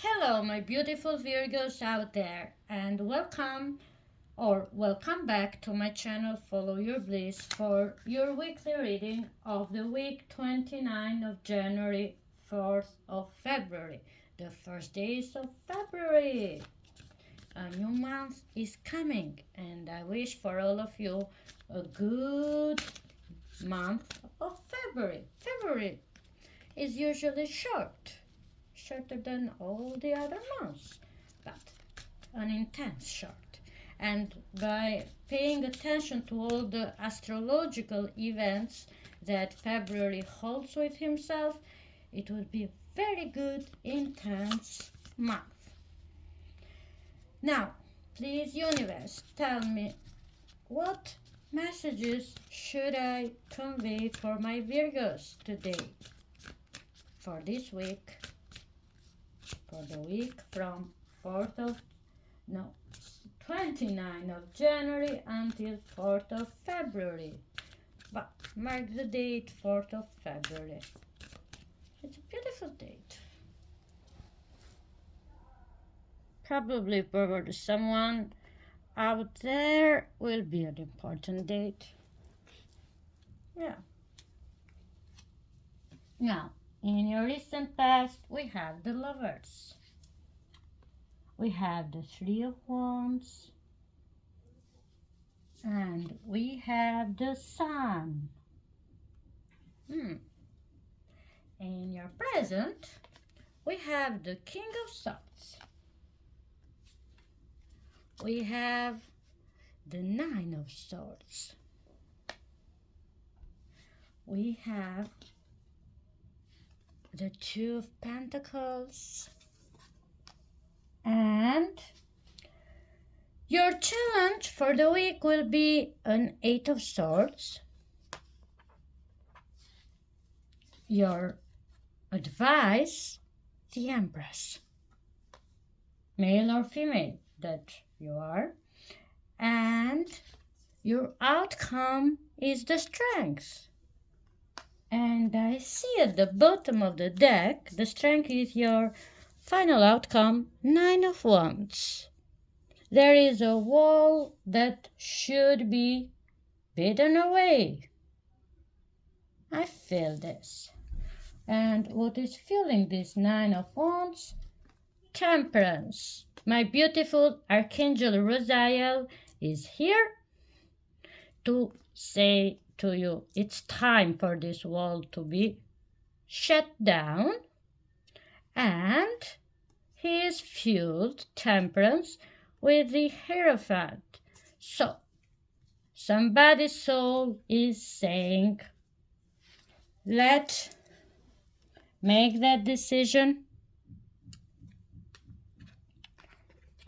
Hello, my beautiful Virgos out there, and welcome back to my channel Follow Your Bliss for your weekly reading of the week 29 of January, 4th of February, the first days of February. A new month is coming, and I wish for all of you a good month of February. February is usually shorter than all the other months, but an intense short. And by paying attention to all the astrological events that February holds with himself, it will be a very good, intense month. Now, please, universe, tell me what messages should I convey for my Virgos today, for this week, for the week from 29 of January until 4th of February. But mark the date 4th of February. It's a beautiful date. Probably for someone out there will be an important date. Yeah. Now, in your recent past, we have the Lovers. We have the Three of Wands. And we have the Sun. In your present, we have the King of Swords. We have the Nine of Swords. We have the Two of Pentacles. And your challenge for the week will be an Eight of Swords. Your advice, the Empress. Male or female that you are. And your outcome is the Strength. And I see at the bottom of the deck, the Strength is your final outcome, Nine of Wands. There is a wall that should be beaten away. I feel this. And what is filling this Nine of Wands? Temperance. My beautiful Archangel Raziel is here to say to you, it's time for this wall to be shut down. And he is fueled, Temperance, with the Hierophant. So, somebody's soul is saying, make that decision.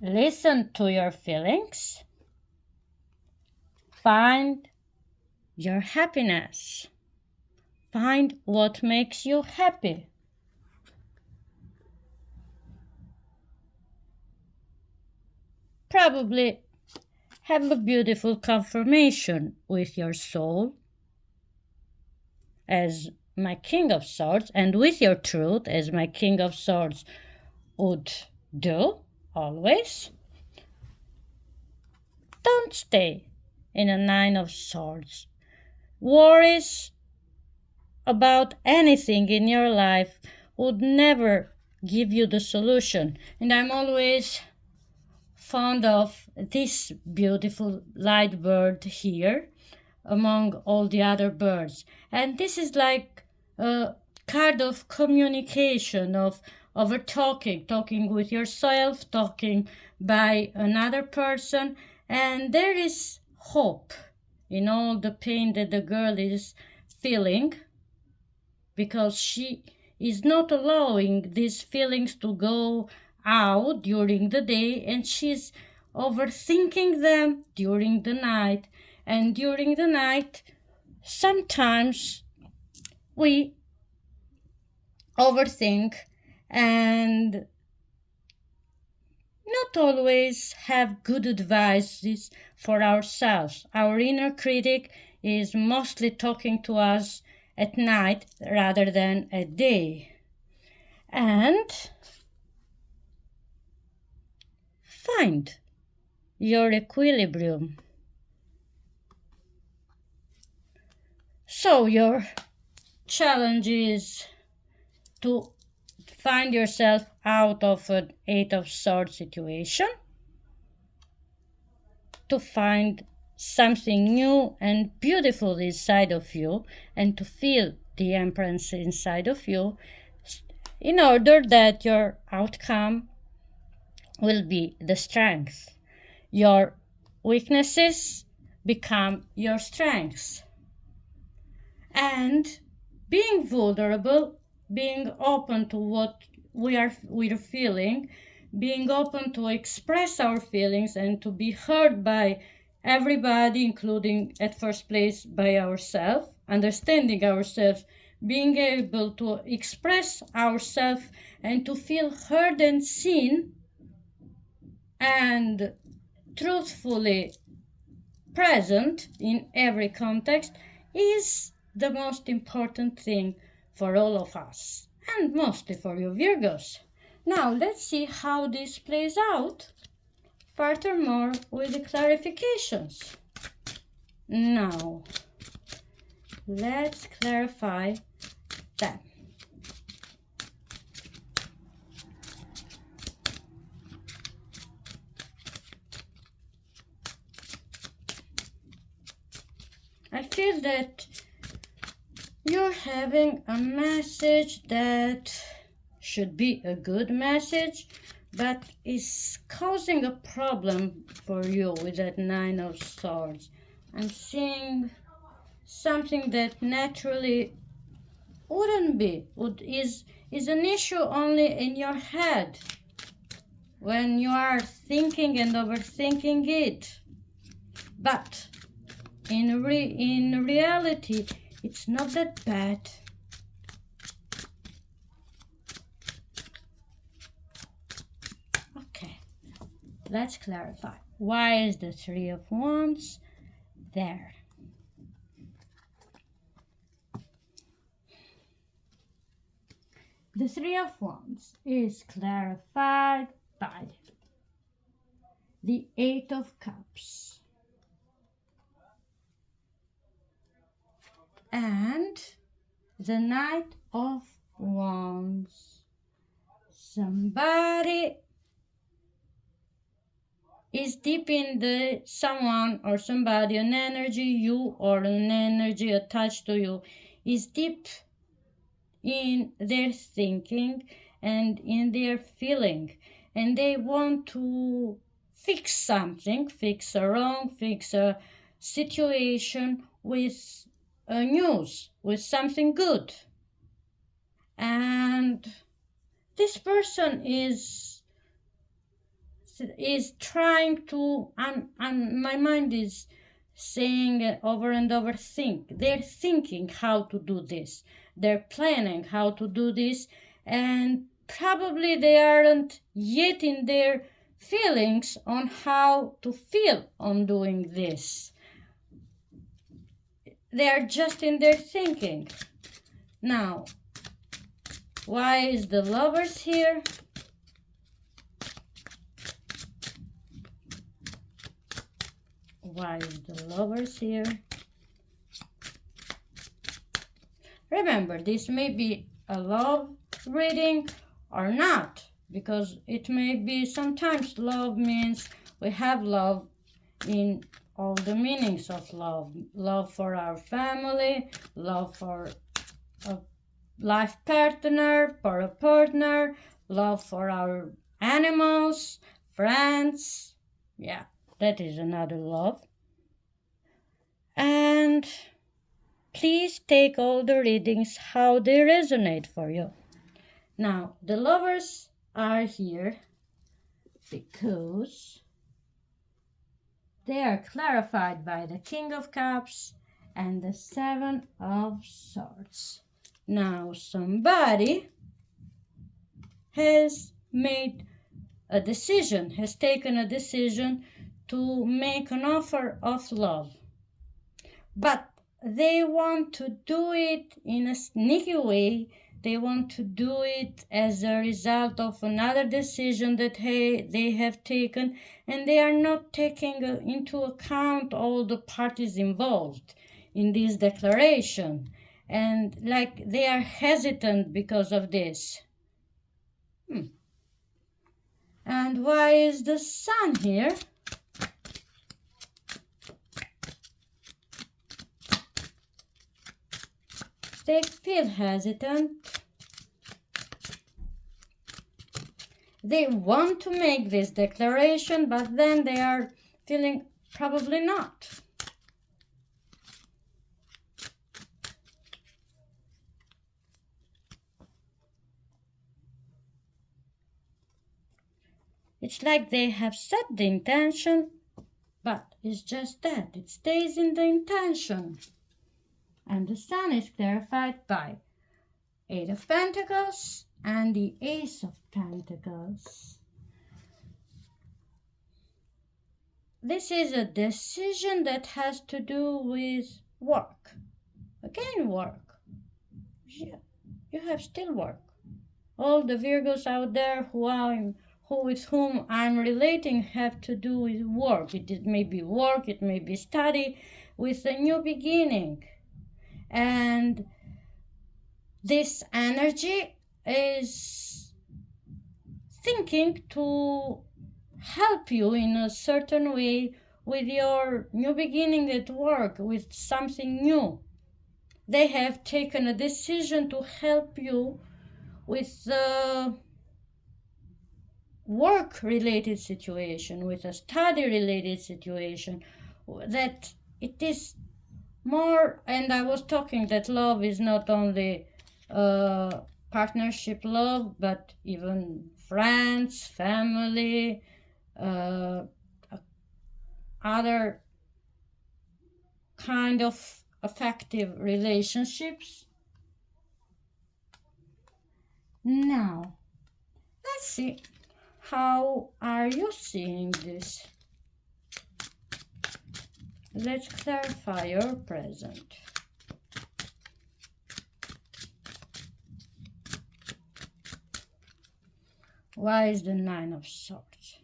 Listen to your feelings. Find your happiness. Find what makes you happy. Probably have a beautiful confirmation with your soul as my King of Swords, and with your truth as my King of Swords would do always. Don't stay in a Nine of Swords. Worries about anything in your life would never give you the solution. And I'm always fond of this beautiful light bird here among all the other birds. And this is like a card of communication, of talking with yourself, talking by another person. And there is hope in all the pain that the girl is feeling, because she is not allowing these feelings to go out during the day, and she's overthinking them during the night. And during the night, sometimes we overthink and not always have good advices for ourselves. Our inner critic is mostly talking to us at night rather than at day. And find your equilibrium. So your challenge is to find yourself out of an Eight of Swords situation, to find something new and beautiful inside of you, and to feel the Empress inside of you, in order that your outcome will be the strength. Your weaknesses become your strengths. And being vulnerable, being open to what we're feeling, being open to express our feelings and to be heard by everybody, including at first place by ourselves, understanding ourselves, being able to express ourselves and to feel heard and seen, and truthfully present in every context is the most important thing for all of us, and mostly for you Virgos. Now let's see how this plays out furthermore with the clarifications. Now let's clarify them. I feel that you're having a message that should be a good message, but is causing a problem for you with that Nine of Swords. I'm seeing something that naturally wouldn't be, is an issue only in your head when you are thinking and overthinking it. But in reality, it's not that bad. Okay, let's clarify. Why is the Three of Wands there? The Three of Wands is clarified by the Eight of Cups and the Knight of Wands. Somebody is deep in the someone or somebody, an energy, you or an energy attached to you, is deep in their thinking and in their feeling, and they want to fix something, fix a wrong, fix a situation with a news, with something good. And this person is trying to, my mind is saying over and over, they're thinking how to do this, they're planning how to do this, and probably they aren't yet in their feelings on how to feel on doing this. They are just in their thinking. Now, why is the Lovers here? Why is the Lovers here? Remember, this may be a love reading or not, because it may be sometimes love means we have love in all the meanings of love. Love for our family, love for a life partner, for a partner, love for our animals, friends. Yeah, that is another love. And please take all the readings how they resonate for you. Now, the Lovers are here because they are clarified by the King of Cups and the Seven of Swords. Now, somebody has made a decision, has taken a decision to make an offer of love. But they want to do it in a sneaky way They want to do it as a result of another decision that they have taken, and they are not taking into account all the parties involved in this declaration. And like they are hesitant because of this. And why is the sun here? They feel hesitant. They want to make this declaration, but then they are feeling probably not. It's like they have set the intention, but it's just that it stays in the intention. And the sun is clarified by Eight of Pentacles and the Ace of Pentacles. This is a decision that has to do with work. Again, work. Yeah, you have still work. All the Virgos out there with whom I'm relating have to do with work. It may be work, it may be study, with a new beginning. And this energy is thinking to help you in a certain way with your new beginning at work, with something new. They have taken a decision to help you with the work-related situation, with a study-related situation, that it is more. And I was talking that love is not only partnership love, but even friends, family, other kind of affective relationships. Now, let's see. How are you seeing this? Let's clarify your present. Why is the Nine of Swords?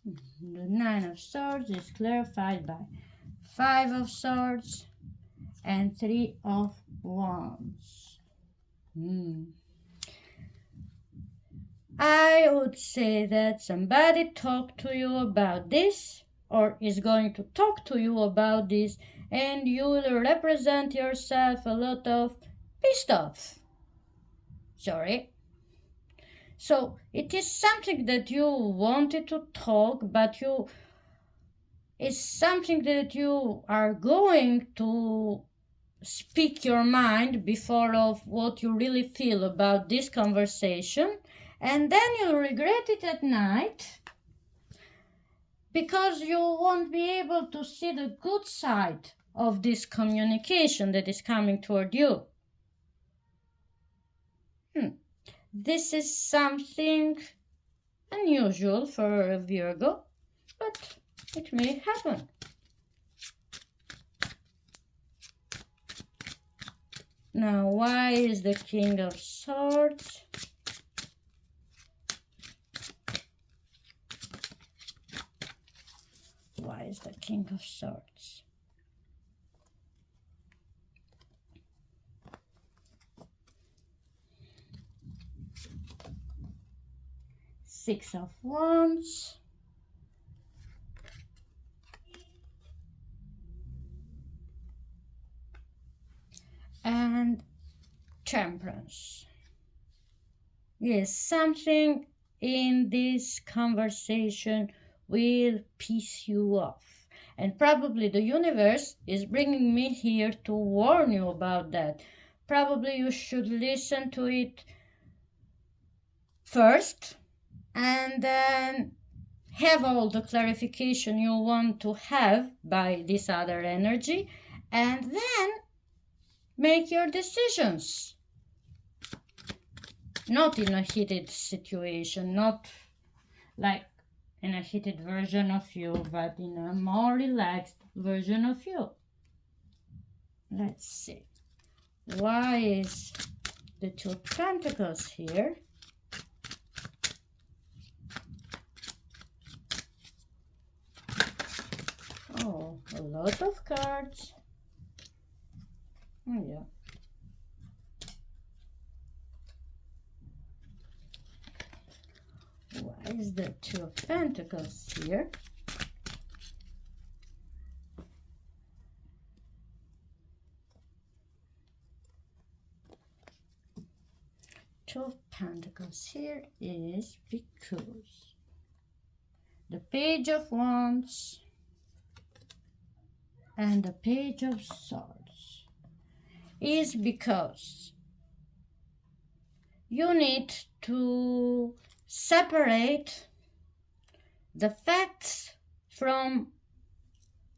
The Nine of Swords is clarified by Five of Swords and Three of Wands. I would say that somebody talked to you about this, or is going to talk to you about this, and you will represent yourself a lot of pissed off. Sorry. So it is something that you wanted to talk, but it's something that you are going to speak your mind before of what you really feel about this conversation, and then you'll regret it at night because you won't be able to see the good side of this communication that is coming toward you. This is something unusual for a Virgo, but it may happen. Now, why is the King of Swords? Why is the King of Swords? Six of Wands. And Temperance. Yes, something in this conversation will piss you off. And probably the universe is bringing me here to warn you about that. Probably you should listen to it first and then have all the clarification you want to have by this other energy, and then make your decisions. Not in a heated situation, not like in a heated version of you, but in a more relaxed version of you. Let's see. Why is the Two of Pentacles here? Oh, a lot of cards. Oh, yeah. Why is the Two of Pentacles here? Two of Pentacles here is because the Page of Wands and the Page of Swords is because you need to separate the facts from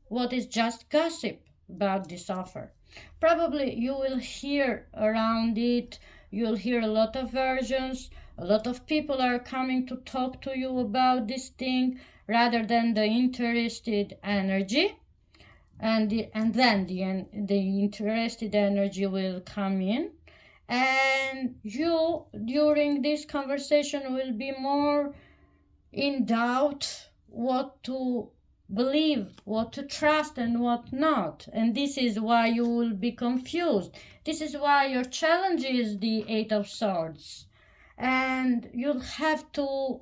what is just gossip about this offer. Probably you will hear around it, you'll hear a lot of versions, a lot of people are coming to talk to you about this thing rather than the interested energy. And then the interested energy will come in, and you during this conversation will be more in doubt what to believe, what to trust and what not. And this is why you will be confused. This is why your challenge is the Eight of Swords, and you'll have to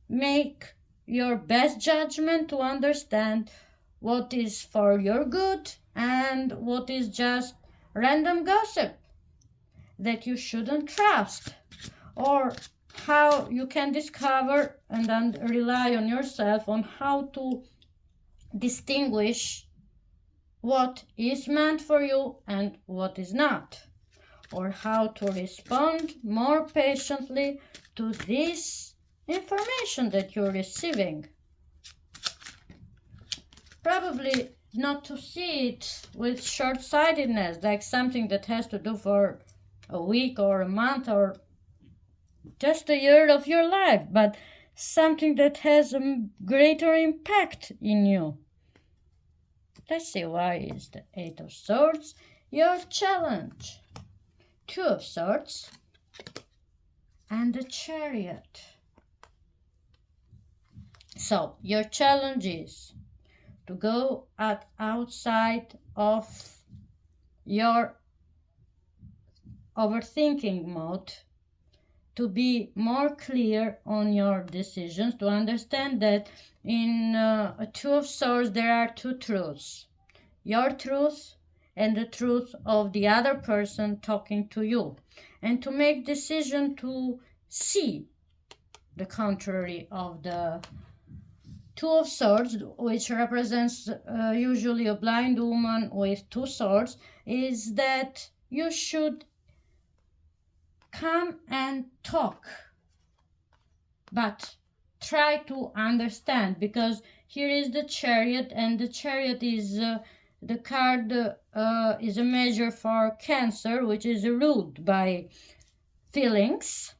make your best judgment to understand what is for your good and what is just random gossip that you shouldn't trust, or how you can discover and then rely on yourself on how to distinguish what is meant for you and what is not, or how to respond more patiently to this information that you're receiving. Probably not to see it with short-sightedness, like something that has to do for a week or a month or just a year of your life, but something that has a greater impact in you. Let's see, why is the Eight of Swords your challenge? Two of Swords and the Chariot. So your challenge is to go outside of your overthinking mode, to be more clear on your decisions, to understand that in a Two of Swords there are two truths: your truth and the truth of the other person talking to you, and to make decision to see the contrary of the Two of Swords, which represents usually a blind woman with two swords, is that you should come and talk, but try to understand, because here is the Chariot, and the Chariot is the card is a measure for Cancer, which is ruled by feelings.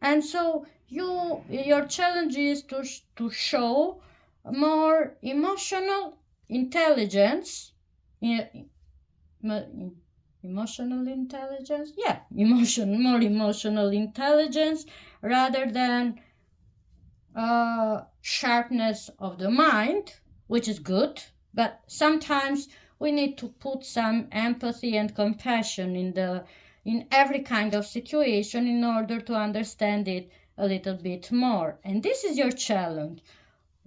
And so your challenge is to show more emotional intelligence. Emotional intelligence? Yeah, more emotional intelligence rather than sharpness of the mind, which is good, but sometimes we need to put some empathy and compassion in every kind of situation in order to understand it a little bit more. And this is your challenge.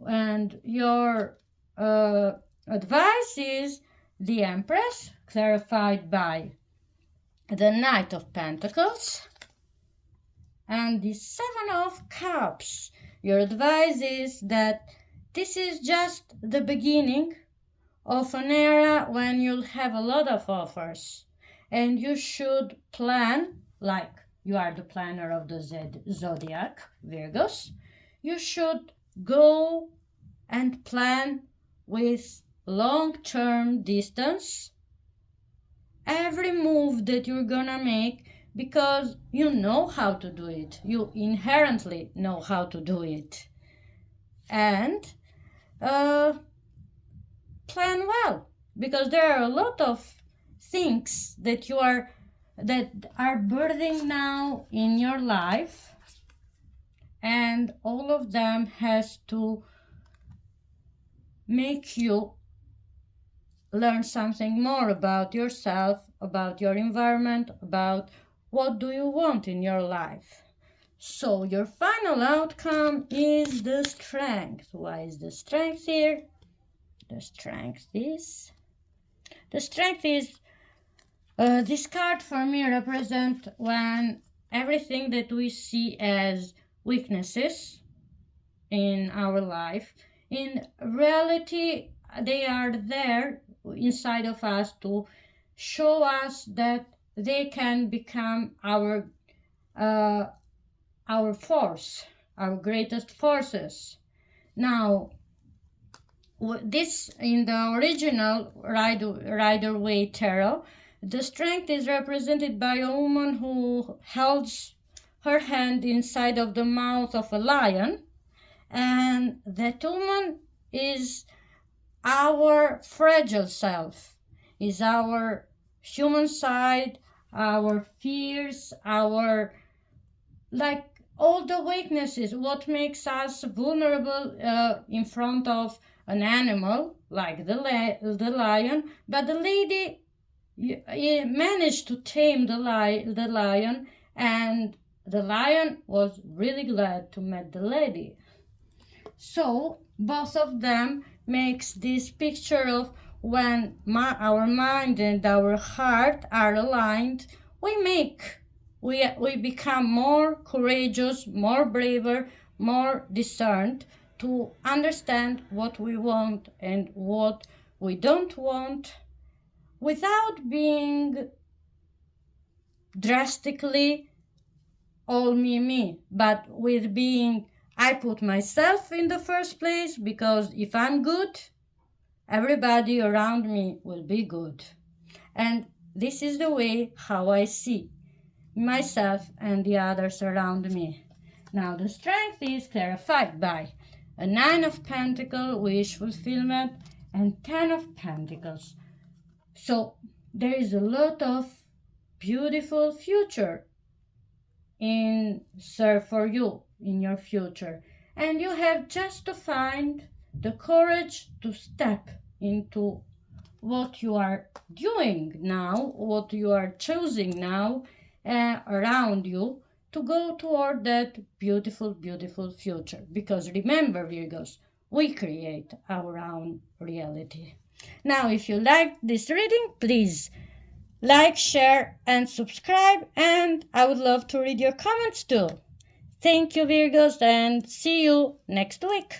And your advice is the Empress, clarified by the Knight of Pentacles and the Seven of Cups. Your advice is that this is just the beginning of an era when you'll have a lot of offers, and you should plan, like you are the planner of the zodiac, Virgos. You should go and plan with long-term distance every move that you're gonna make, because you know how to do it. You inherently know how to do it. and plan well, because there are a lot of things that are burning now in your life, and all of them has to make you learn something more about yourself, about your environment, about what do you want in your life. So your final outcome is the Strength. Why is the Strength here? The Strength is this card for me represent when everything that we see as weaknesses in our life, in reality they are there inside of us to show us that they can become our force, our greatest forces. Now, this in the original Rider-Waite tarot, the Strength is represented by a woman who holds her hand inside of the mouth of a lion, and that woman is our fragile self, is our human side, our fears, our, like, all the weaknesses, what makes us vulnerable in front of an animal like the lion. But the lady managed to tame the lion, and the lion was really glad to meet the lady. So both of them makes this picture of when our mind and our heart are aligned, we become more courageous, more braver, more discerned to understand what we want and what we don't want, without being drastically all me, but with being, I put myself in the first place, because if I'm good, everybody around me will be good. And this is the way how I see myself and the others around me. Now the Strength is clarified by a 9 of Pentacles, wish fulfillment, and 10 of Pentacles. So there is a lot of beautiful future in serve for you in your future, and you have just to find the courage to step into what you are doing now, what you are choosing now around you, to go toward that beautiful future. Because remember, Virgos, we create our own reality. Now, if you liked this reading, please like, share, and subscribe, and I would love to read your comments too. Thank you, Virgos, and see you next week.